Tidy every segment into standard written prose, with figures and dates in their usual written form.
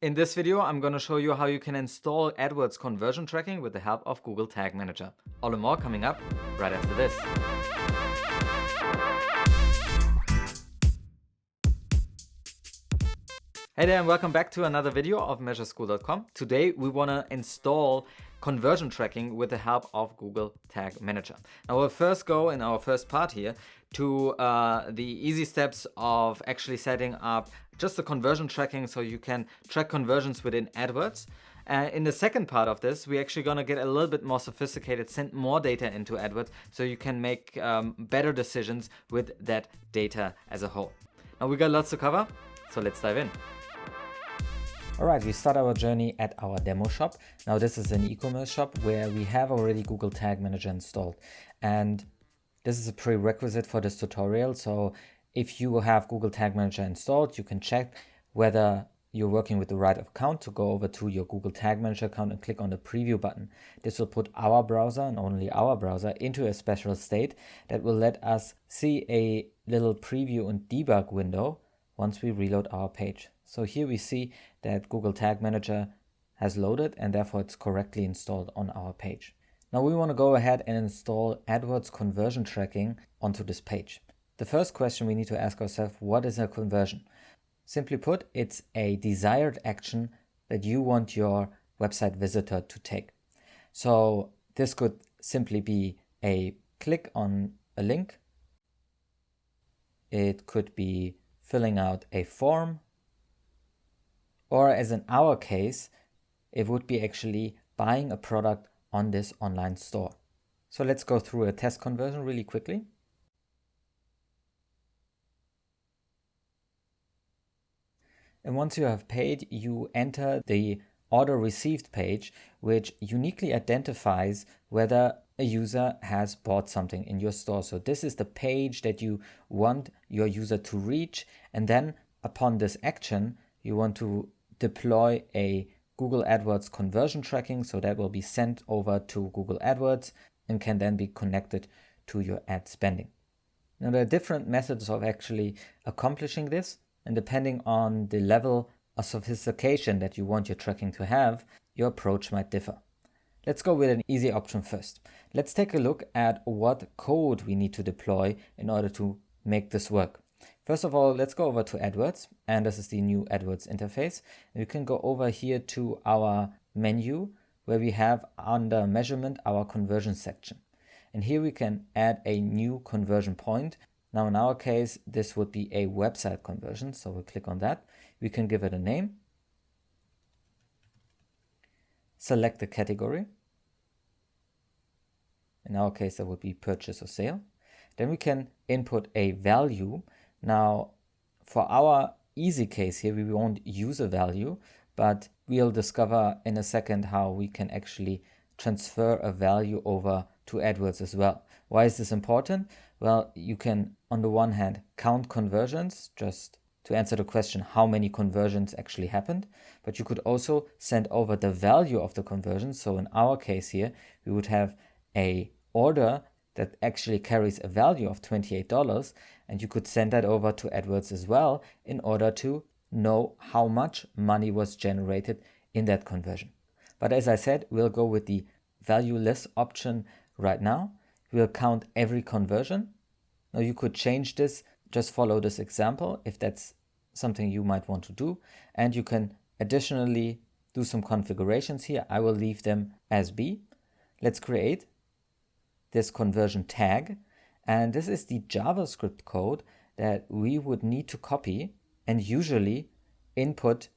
In this video, I'm going to show you how you can install Adwords conversion tracking with the help of Google Tag Manager. All and more coming up right after this. Hey there and welcome back to another video of measureschool.com. Today we want to install conversion tracking with the help of Google Tag Manager. Now we'll first go in our first part here to the easy steps of actually setting up just the conversion tracking so you can track conversions within AdWords. In the second part of this, we're actually going to get a little bit more sophisticated, send more data into AdWords so you can make better decisions with that data as a whole. Now we got lots to cover, so let's dive in. Alright, we start our journey at our demo shop. Now this is an e-commerce shop where we have already Google Tag Manager installed. And this is a prerequisite for this tutorial. So if you have Google Tag Manager installed, you can check whether you're working with the right account to go over to your Google Tag Manager account and click on the preview button. This will put our browser and only our browser into a special state that will let us see a little preview and debug window once we reload our page. So here we see that Google Tag Manager has loaded and therefore it's correctly installed on our page. Now we want to go ahead and install AdWords conversion tracking onto this page. The first question we need to ask ourselves, what is a conversion? Simply put, it's a desired action that you want your website visitor to take. So this could simply be a click on a link. It could be filling out a form. Or as in our case, it would be actually buying a product on this online store. So let's go through a test conversion really quickly. And once you have paid, you enter the order received page, which uniquely identifies whether a user has bought something in your store. So this is the page that you want your user to reach. And then upon this action, you want to deploy a Google AdWords conversion tracking, so that will be sent over to Google AdWords and can then be connected to your ad spending. Now there are different methods of actually accomplishing this, and depending on the level of sophistication that you want your tracking to have, your approach might differ. Let's go with an easy option first. Let's take a look at what code we need to deploy in order to make this work. First of all, let's go over to AdWords, and this is the new AdWords interface. We can go over here to our menu where we have under measurement our conversion section. And here we can add a new conversion point. Now in our case, this would be a website conversion, so we'll click on that. We can give it a name, select the category. In our case, that would be purchase or sale. Then we can input a value. Now, for our easy case here, we won't use a value, but we'll discover in a second how we can actually transfer a value over to AdWords as well. Why is this important? Well, you can, on the one hand, count conversions, just to answer the question, how many conversions actually happened, but you could also send over the value of the conversion. So in our case here, we would have a order that actually carries a value of $28, and you could send that over to AdWords as well in order to know how much money was generated in that conversion. But as I said, we'll go with the valueless option right now. We'll count every conversion. Now you could change this, just follow this example if that's something you might want to do, and you can additionally do some configurations here. I will leave them as B. Let's create this conversion tag, and this is the JavaScript code that we would need to copy and usually input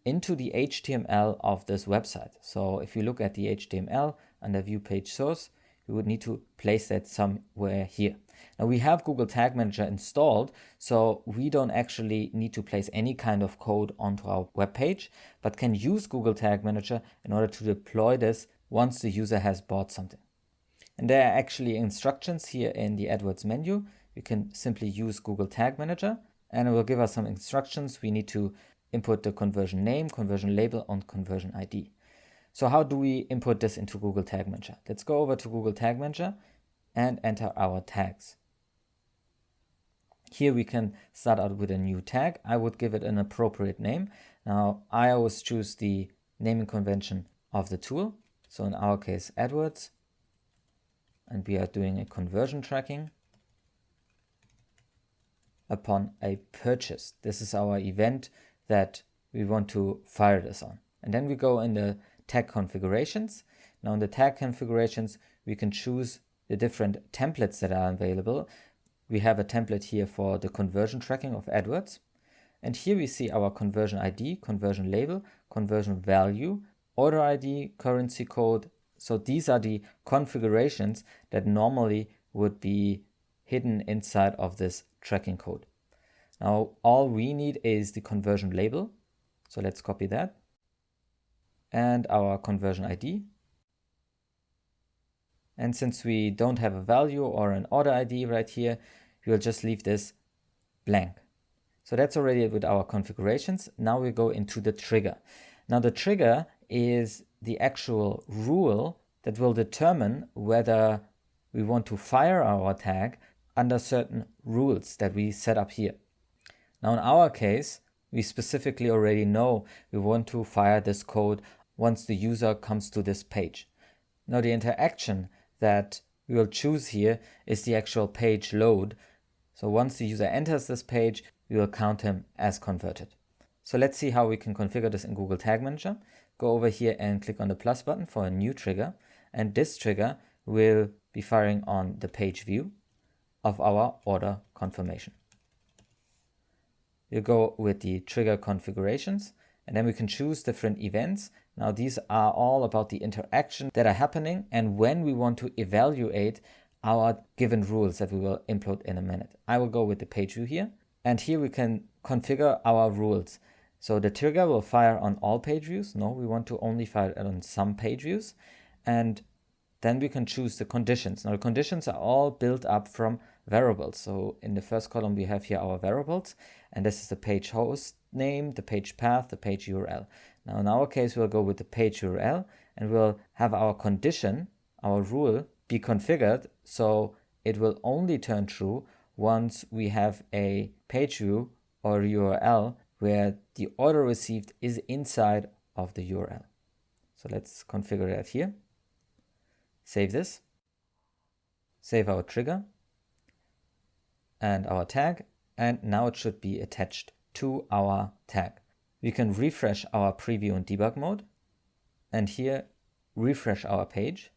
into the HTML of this website. So if you look at the HTML under view page source, we would need to place that somewhere here. Now we have Google Tag Manager installed, so we don't actually need to place any kind of code onto our web page, but can use Google Tag Manager in order to deploy this once the user has bought something. And there are actually instructions here in the AdWords menu. You can simply use Google Tag Manager and it will give us some instructions. We need to input the conversion name, conversion label, and conversion ID. So how do we input this into Google Tag Manager? Let's go over to Google Tag Manager and enter our tags. Here we can start out with a new tag. I would give it an appropriate name. Now I always choose the naming convention of the tool. So in our case, Adwords, and we are doing a conversion tracking upon a purchase. This is our event that we want to fire this on. And then we go in the tag configurations. Now in the tag configurations, we can choose the different templates that are available. We have a template here for the conversion tracking of Adwords. And here we see our conversion ID, conversion label, conversion value, order ID, currency code. So these are the configurations that normally would be hidden inside of this tracking code. Now all we need is the conversion label. So let's copy that. And our conversion ID. And since we don't have a value or an order ID right here, we'll just leave this blank. So that's already with our configurations. Now we go into the trigger. Now the trigger is the actual rule that will determine whether we want to fire our tag under certain rules that we set up here. Now in our case, we specifically already know we want to fire this code once the user comes to this page. Now the interaction that we will choose here is the actual page load. So once the user enters this page, we will count him as converted. So let's see how we can configure this in Google Tag Manager. Go over here and click on the plus button for a new trigger. And this trigger will be firing on the page view of our order confirmation. You go with the trigger configurations, and then we can choose different events. Now these are all about the interaction that are happening and when we want to evaluate our given rules that we will import in a minute. I will go with the page view here, and here we can configure our rules. So the trigger will fire on all page views. No, we want to only fire it on some page views. And then we can choose the conditions. Now the conditions are all built up from variables. So in the first column, we have here our variables, and this is the page host name, the page path, the page URL. Now in our case, we'll go with the page URL, and we'll have our condition, our rule, be configured so it will only turn true once we have a page view or URL where the order received is inside of the URL. So let's configure that here. Save this. Save our trigger and our tag, and now it should be attached to our tag. We can refresh our preview and debug mode, and here refresh our page.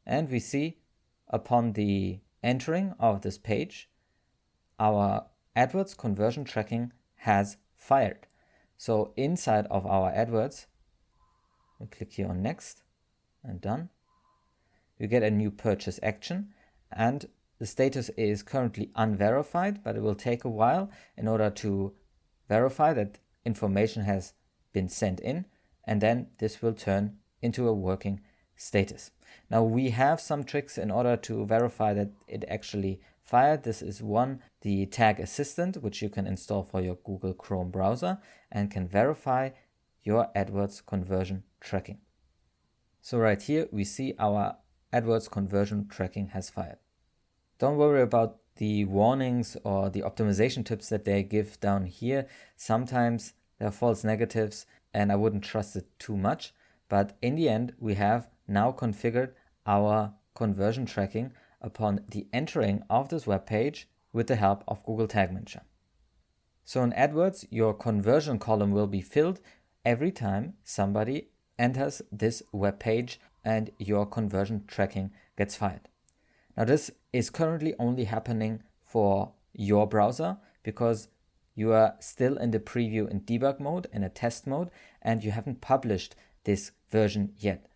And we see upon the entering of this page, our Adwords conversion tracking has fired. So inside of our Adwords, we click here on next and done. You get a new purchase action, and the status is currently unverified, but it will take a while in order to verify that information has been sent in, and then this will turn into a working status. Now we have some tricks in order to verify that it actually fired. This is one, the Tag Assistant, which you can install for your Google Chrome browser and can verify your Adwords conversion tracking. So right here we see our Adwords conversion tracking has fired. Don't worry about the warnings or the optimization tips that they give down here. Sometimes there are false negatives and I wouldn't trust it too much. But in the end, we have now configured our conversion tracking upon the entering of this web page with the help of Google Tag Manager. So in Adwords, your conversion column will be filled every time somebody enters this web page and your conversion tracking gets fired. Now this is currently only happening for your browser because you are still in the preview and debug mode, in a test mode, and you haven't published this version yet.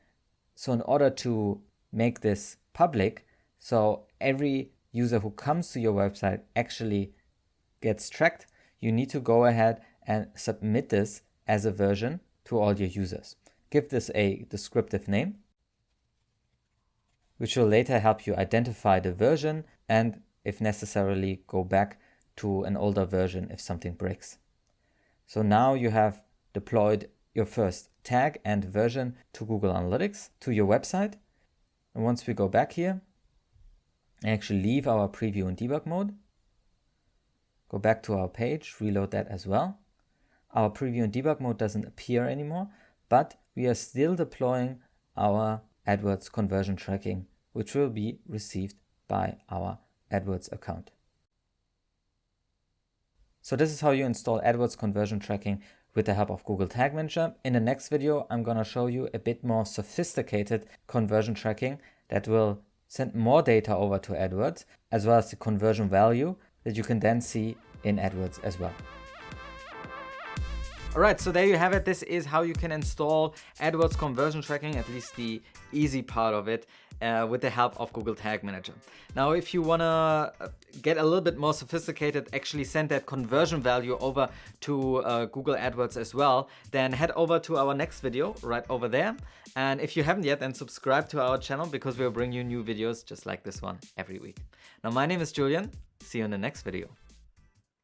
So in order to make this public, so every user who comes to your website actually gets tracked, you need to go ahead and submit this as a version to all your users. Give this a descriptive name, which will later help you identify the version and, if necessarily, go back to an older version if something breaks. So now you have deployed your first tag and version to Google Analytics, to your website. And once we go back here, and actually leave our preview and debug mode, go back to our page, reload that as well. our preview and debug mode doesn't appear anymore, but we are still deploying our AdWords conversion tracking, which will be received by our AdWords account. So this is how you install AdWords conversion tracking with the help of Google Tag Manager. In the next video, I'm going to show you a bit more sophisticated conversion tracking that will send more data over to AdWords, as well as the conversion value that you can then see in AdWords as well. All right, so there you have it. This is how you can install AdWords conversion tracking, at least the easy part of it, with the help of Google Tag Manager. Now, if you want to get a little bit more sophisticated, actually send that conversion value over to Google AdWords as well, then head over to our next video right over there. And if you haven't yet, then subscribe to our channel, because we'll bring you new videos just like this one every week. Now, my name is Julian. See you in the next video.